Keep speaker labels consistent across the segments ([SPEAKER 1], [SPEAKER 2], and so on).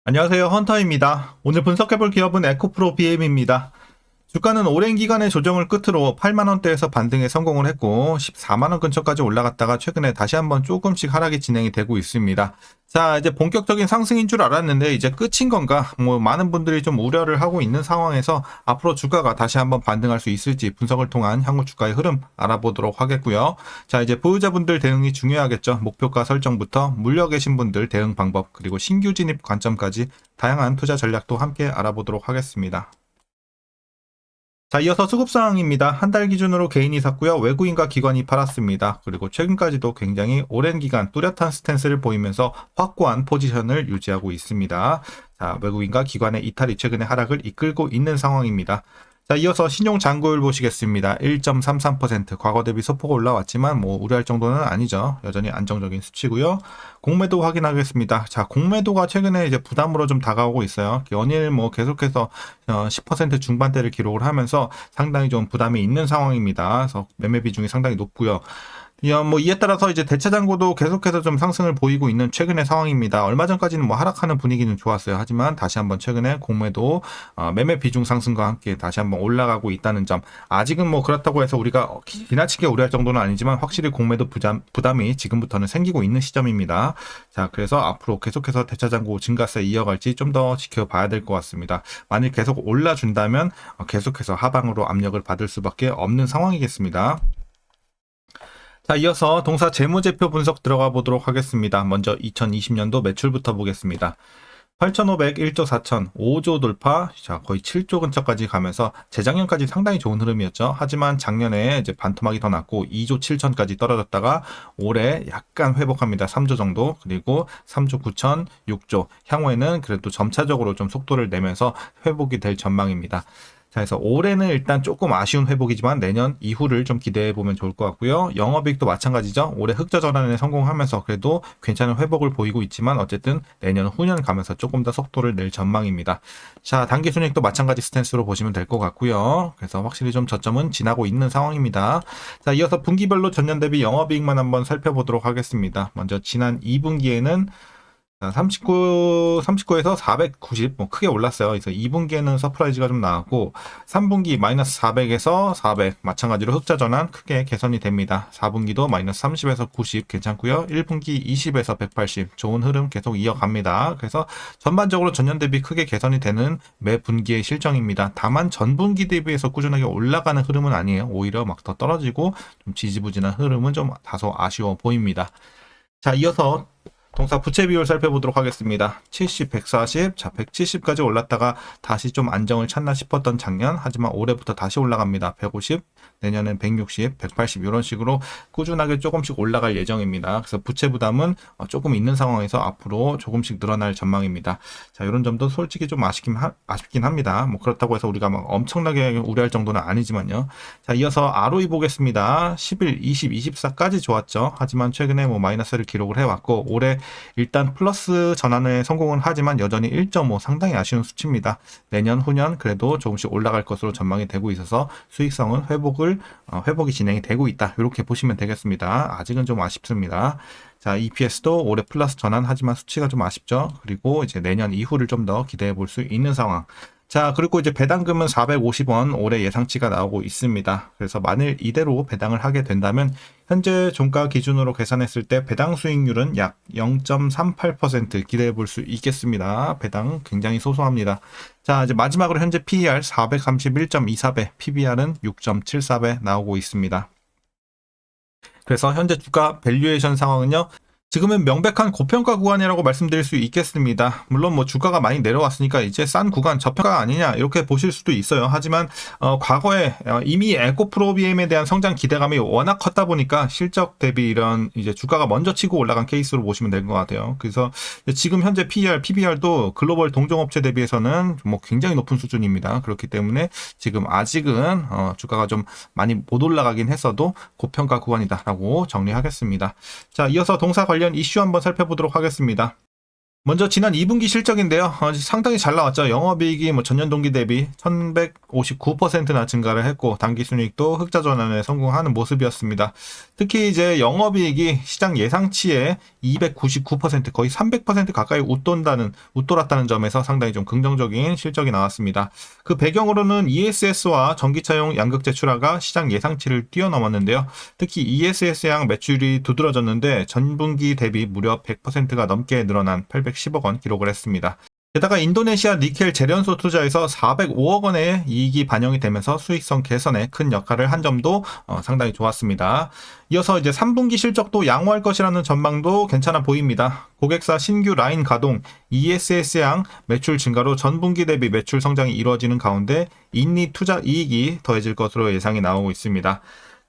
[SPEAKER 1] 안녕하세요. 헌터입니다. 오늘 분석해볼 기업은 에코프로 BM입니다. 주가는 오랜 기간의 조정을 끝으로 8만원대에서 반등에 성공을 했고 14만원 근처까지 올라갔다가 최근에 다시 한번 조금씩 하락이 진행이 되고 있습니다. 자, 이제 본격적인 상승인 줄 알았는데 이제 끝인 건가? 많은 분들이 좀 우려를 하고 있는 상황에서 앞으로 주가가 다시 한번 반등할 수 있을지 분석을 통한 향후 주가의 흐름 알아보도록 하겠고요. 자, 이제 보유자분들 대응이 중요하겠죠. 목표가 설정부터 물려 계신 분들 대응 방법 그리고 신규 진입 관점까지 다양한 투자 전략도 함께 알아보도록 하겠습니다. 자, 이어서 수급상황입니다. 한 달 기준으로 개인이 샀고요. 외국인과 기관이 팔았습니다. 그리고 최근까지도 굉장히 오랜 기간 뚜렷한 스탠스를 보이면서 확고한 포지션을 유지하고 있습니다. 자, 외국인과 기관의 이탈이 최근에 하락을 이끌고 있는 상황입니다. 자, 이어서 신용 잔고율 보시겠습니다. 1.33%, 과거 대비 소폭 올라왔지만 우려할 정도는 아니죠. 여전히 안정적인 수치고요. 공매도 확인하겠습니다. 자, 공매도가 최근에 이제 부담으로 좀 다가오고 있어요. 연일 계속해서 10% 중반대를 기록을 하면서 상당히 좀 부담이 있는 상황입니다. 그래서 매매 비중이 상당히 높고요. 이에 따라서 이제 대차 잔고도 계속해서 좀 상승을 보이고 있는 최근의 상황입니다. 얼마 전까지는 하락하는 분위기는 좋았어요. 하지만 다시 한번 최근에 공매도 매매 비중 상승과 함께 다시 한번 올라가고 있다는 점. 아직은 그렇다고 해서 우리가 지나치게 우려할 정도는 아니지만 확실히 공매도 부담이 지금부터는 생기고 있는 시점입니다. 자, 그래서 앞으로 계속해서 대차 잔고 증가세 이어갈지 좀 더 지켜봐야 될 것 같습니다. 만일 계속 올라준다면 계속해서 하방으로 압력을 받을 수밖에 없는 상황이겠습니다. 자, 이어서 동사 재무제표 분석 들어가 보도록 하겠습니다. 먼저 2020년도 매출부터 보겠습니다. 8,500, 1조 4천, 5조 돌파, 자, 거의 7조 근처까지 가면서 재작년까지 상당히 좋은 흐름이었죠. 하지만 작년에 이제 반토막이 더 났고 2조 7천까지 떨어졌다가 올해 약간 회복합니다. 3조 정도. 그리고 3조 9천, 6조. 향후에는 그래도 점차적으로 좀 속도를 내면서 회복이 될 전망입니다. 자, 그래서 올해는 일단 조금 아쉬운 회복이지만 내년 이후를 좀 기대해 보면 좋을 것 같고요. 영업이익도 마찬가지죠. 올해 흑자 전환에 성공하면서 그래도 괜찮은 회복을 보이고 있지만 어쨌든 내년 후년 가면서 조금 더 속도를 낼 전망입니다. 자, 단기 순이익도 마찬가지 스탠스로 보시면 될 것 같고요. 그래서 확실히 좀 저점은 지나고 있는 상황입니다. 자, 이어서 분기별로 전년 대비 영업이익만 한번 살펴보도록 하겠습니다. 먼저 지난 2분기에는 39에서 490, 크게 올랐어요. 그래서 2분기에는 서프라이즈가 좀 나왔고, 3분기 마이너스 400에서 400, 마찬가지로 흑자 전환 크게 개선이 됩니다. 4분기도 마이너스 30에서 90 괜찮고요. 1분기 20에서 180, 좋은 흐름 계속 이어갑니다. 그래서 전반적으로 전년 대비 크게 개선이 되는 매 분기의 실정입니다. 다만 전분기 대비해서 꾸준하게 올라가는 흐름은 아니에요. 오히려 막 더 떨어지고 좀 지지부진한 흐름은 좀 다소 아쉬워 보입니다. 자, 이어서 동사 부채 비율 살펴보도록 하겠습니다. 70, 140, 자 170까지 올랐다가 다시 좀 안정을 찾나 싶었던 작년, 하지만 올해부터 다시 올라갑니다. 150, 내년엔 160, 180 이런 식으로 꾸준하게 조금씩 올라갈 예정입니다. 그래서 부채 부담은 조금 있는 상황에서 앞으로 조금씩 늘어날 전망입니다. 자, 이런 점도 솔직히 좀 아쉽긴 합니다. 그렇다고 해서 우리가 막 엄청나게 우려할 정도는 아니지만요. 자, 이어서 ROE 보겠습니다. 11, 20, 24까지 좋았죠. 하지만 최근에 마이너스를 기록을 해왔고 올해 일단 플러스 전환에 성공은 하지만 여전히 1.5 상당히 아쉬운 수치입니다. 내년 후년 그래도 조금씩 올라갈 것으로 전망이 되고 있어서 수익성은 회복이 진행이 되고 있다. 이렇게 보시면 되겠습니다. 아직은 좀 아쉽습니다. 자, EPS도 올해 플러스 전환하지만 수치가 좀 아쉽죠. 그리고 이제 내년 이후를 좀 더 기대해 볼 수 있는 상황. 자, 그리고 이제 배당금은 450원 올해 예상치가 나오고 있습니다. 그래서 만일 이대로 배당을 하게 된다면 현재 종가 기준으로 계산했을 때 배당 수익률은 약 0.38% 기대해 볼 수 있겠습니다. 배당 굉장히 소소합니다. 자, 이제 마지막으로 현재 PER 431.24배, PBR은 6.74배 나오고 있습니다. 그래서 현재 주가 밸류에이션 상황은요. 지금은 명백한 고평가 구간이라고 말씀드릴 수 있겠습니다. 물론 주가가 많이 내려왔으니까 이제 싼 구간, 저평가 아니냐 이렇게 보실 수도 있어요. 하지만 과거에 이미 에코프로 BM에 대한 성장 기대감이 워낙 컸다 보니까 실적 대비 이런 이제 주가가 먼저 치고 올라간 케이스로 보시면 될 것 같아요. 그래서 지금 현재 PER, PBR도 글로벌 동종업체 대비해서는 굉장히 높은 수준입니다. 그렇기 때문에 지금 아직은 주가가 좀 많이 못 올라가긴 했어도 고평가 구간이다라고 정리하겠습니다. 자, 이어서 동사 관련 이슈 한번 살펴보도록 하겠습니다. 먼저 지난 2분기 실적인데요. 상당히 잘 나왔죠. 영업이익이 전년 동기 대비 1159%나 증가를 했고 당기순이익도 흑자 전환에 성공하는 모습이었습니다. 특히 이제 영업이익이 시장 예상치에 299% 거의 300% 가까이 웃돌았다는 점에서 상당히 좀 긍정적인 실적이 나왔습니다. 그 배경으로는 ESS와 전기차용 양극재 출하가 시장 예상치를 뛰어넘었는데요. 특히 ESS양 매출이 두드러졌는데 전분기 대비 무려 100%가 넘게 늘어난 810억 원 기록을 했습니다. 게다가 인도네시아 니켈 재련소 투자에서 405억 원의 이익이 반영이 되면서 수익성 개선에 큰 역할을 한 점도 상당히 좋았습니다. 이어서 이제 3분기 실적도 양호할 것이라는 전망도 괜찮아 보입니다. 고객사 신규 라인 가동, ESS양 매출 증가로 전분기 대비 매출 성장이 이루어지는 가운데 인리 투자 이익이 더해질 것으로 예상이 나오고 있습니다.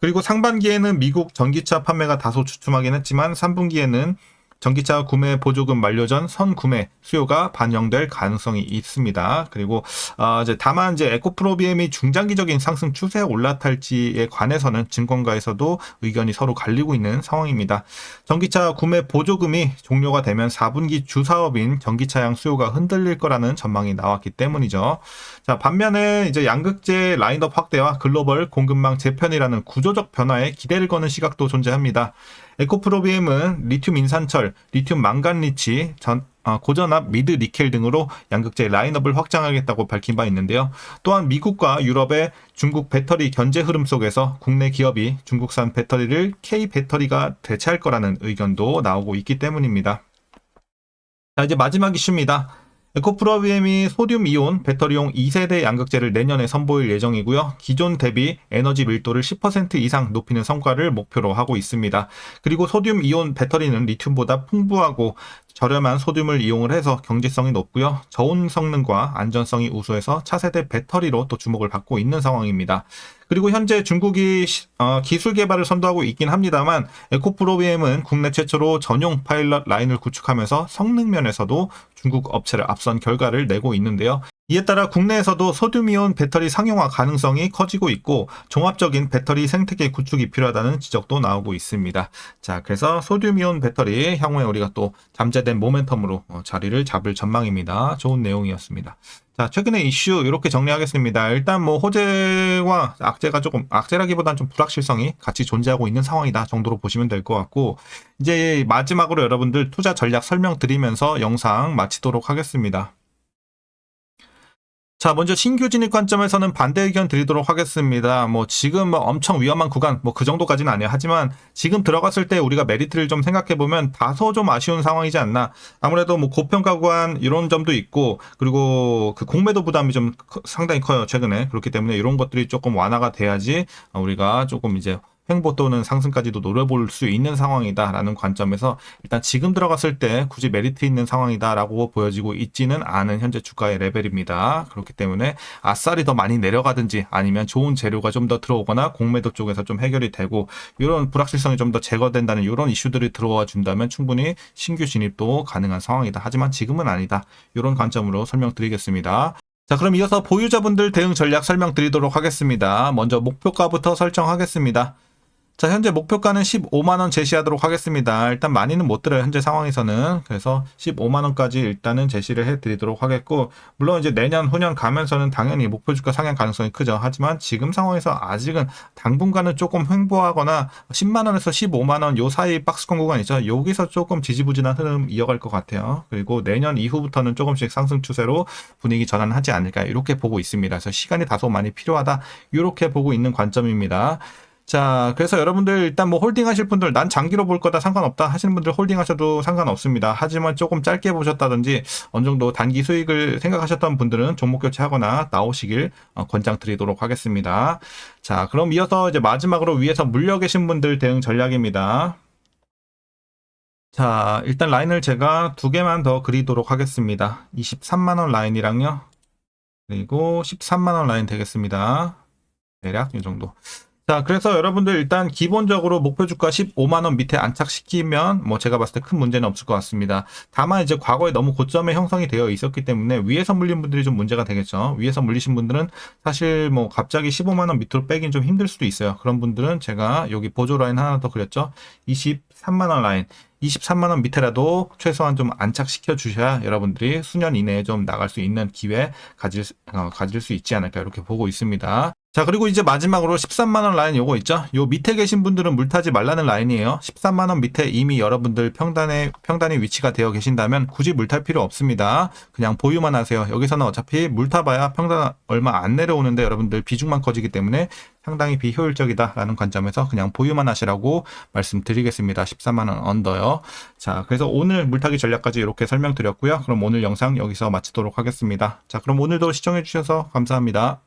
[SPEAKER 1] 그리고 상반기에는 미국 전기차 판매가 다소 주춤하긴 했지만 3분기에는 전기차 구매 보조금 만료 전 선구매 수요가 반영될 가능성이 있습니다. 그리고 다만 이제 에코프로 BM이 중장기적인 상승 추세에 올라탈지에 관해서는 증권가에서도 의견이 서로 갈리고 있는 상황입니다. 전기차 구매 보조금이 종료가 되면 4분기 주사업인 전기차량 수요가 흔들릴 거라는 전망이 나왔기 때문이죠. 자, 반면에 이제 양극재 라인업 확대와 글로벌 공급망 재편이라는 구조적 변화에 기대를 거는 시각도 존재합니다. 에코프로 BM은 리튬 인산철, 리튬 망간리치, 고전압 미드 니켈 등으로 양극재 라인업을 확장하겠다고 밝힌 바 있는데요. 또한 미국과 유럽의 중국 배터리 견제 흐름 속에서 국내 기업이 중국산 배터리를 K 배터리가 대체할 거라는 의견도 나오고 있기 때문입니다. 자, 이제 마지막 이슈입니다. 에코프로 BM이 소듐 이온 배터리용 2세대 양극재를 내년에 선보일 예정이고요. 기존 대비 에너지 밀도를 10% 이상 높이는 성과를 목표로 하고 있습니다. 그리고 소듐 이온 배터리는 리튬보다 풍부하고 저렴한 소듐을 이용을 해서 경제성이 높고요. 저온 성능과 안전성이 우수해서 차세대 배터리로 또 주목을 받고 있는 상황입니다. 그리고 현재 중국이 기술 개발을 선도하고 있긴 합니다만 에코프로 BM은 국내 최초로 전용 파일럿 라인을 구축하면서 성능 면에서도 중국 업체를 앞선 결과를 내고 있는데요. 이에 따라 국내에서도 소듐이온 배터리 상용화 가능성이 커지고 있고 종합적인 배터리 생태계 구축이 필요하다는 지적도 나오고 있습니다. 자, 그래서 소듐이온 배터리 향후에 우리가 또 잠재된 모멘텀으로 자리를 잡을 전망입니다. 좋은 내용이었습니다. 자, 최근의 이슈 이렇게 정리하겠습니다. 일단 호재와 악재가 악재라기보다는 좀 불확실성이 같이 존재하고 있는 상황이다 정도로 보시면 될 것 같고, 이제 마지막으로 여러분들 투자 전략 설명드리면서 영상 마치도록 하겠습니다. 자, 먼저 신규 진입 관점에서는 반대 의견 드리도록 하겠습니다. 지금 엄청 위험한 구간, 그 정도까지는 아니에요. 하지만 지금 들어갔을 때 우리가 메리트를 좀 생각해보면 다소 좀 아쉬운 상황이지 않나. 아무래도 고평가 구간 이런 점도 있고, 그리고 그 공매도 부담이 좀 상당히 커요, 최근에. 그렇기 때문에 이런 것들이 조금 완화가 돼야지 우리가 조금 이제 횡보 또는 상승까지도 노려볼 수 있는 상황이다라는 관점에서 일단 지금 들어갔을 때 굳이 메리트 있는 상황이다라고 보여지고 있지는 않은 현재 주가의 레벨입니다. 그렇기 때문에 아싸리 더 많이 내려가든지 아니면 좋은 재료가 좀 더 들어오거나 공매도 쪽에서 좀 해결이 되고 이런 불확실성이 좀 더 제거된다는 이런 이슈들이 들어와 준다면 충분히 신규 진입도 가능한 상황이다. 하지만 지금은 아니다. 이런 관점으로 설명드리겠습니다. 자, 그럼 이어서 보유자분들 대응 전략 설명드리도록 하겠습니다. 먼저 목표가부터 설정하겠습니다. 자, 현재 목표가는 15만원 제시하도록 하겠습니다. 일단 많이는 못 들어요, 현재 상황에서는. 그래서 15만원까지 일단은 제시를 해드리도록 하겠고, 물론 이제 내년, 후년 가면서는 당연히 목표 주가 상향 가능성이 크죠. 하지만 지금 상황에서 아직은 당분간은 조금 횡보하거나 10만원에서 15만원 요 사이 박스권 구간 있죠. 여기서 조금 지지부진한 흐름 이어갈 것 같아요. 그리고 내년 이후부터는 조금씩 상승 추세로 분위기 전환하지 않을까, 이렇게 보고 있습니다. 그래서 시간이 다소 많이 필요하다, 이렇게 보고 있는 관점입니다. 자, 그래서 여러분들 일단 홀딩 하실 분들, 난 장기로 볼 거다 상관없다 하시는 분들 홀딩 하셔도 상관없습니다. 하지만 조금 짧게 보셨다든지 어느 정도 단기 수익을 생각하셨던 분들은 종목 교체하거나 나오시길 권장 드리도록 하겠습니다. 자, 그럼 이어서 이제 마지막으로 위에서 물려 계신 분들 대응 전략입니다. 자, 일단 라인을 제가 2개만 더 그리도록 하겠습니다. 23만원 라인이랑요. 그리고 13만원 라인 되겠습니다. 대략 이 정도. 자, 그래서 여러분들 일단 기본적으로 목표 주가 15만 원 밑에 안착시키면 뭐 제가 봤을 때 큰 문제는 없을 것 같습니다. 다만 이제 과거에 너무 고점에 형성이 되어 있었기 때문에 위에서 물린 분들이 좀 문제가 되겠죠. 위에서 물리신 분들은 사실 뭐 갑자기 15만 원 밑으로 빼긴 좀 힘들 수도 있어요. 그런 분들은 제가 여기 보조 라인 하나 더 그렸죠. 23만 원 라인. 23만 원 밑에라도 최소한 좀 안착시켜 주셔야 여러분들이 수년 이내에 좀 나갈 수 있는 기회 가질 수 있지 않을까 이렇게 보고 있습니다. 자, 그리고 이제 마지막으로 13만 원 라인 요거 있죠? 요 밑에 계신 분들은 물타지 말라는 라인이에요. 13만 원 밑에 이미 여러분들 평단에 위치가 되어 계신다면 굳이 물탈 필요 없습니다. 그냥 보유만 하세요. 여기서는 어차피 물타봐야 평단 얼마 안 내려오는데 여러분들 비중만 커지기 때문에 상당히 비효율적이다라는 관점에서 그냥 보유만 하시라고 말씀드리겠습니다. 14만 원 언더요. 자, 그래서 오늘 물타기 전략까지 이렇게 설명드렸고요. 그럼 오늘 영상 여기서 마치도록 하겠습니다. 자, 그럼 오늘도 시청해 주셔서 감사합니다.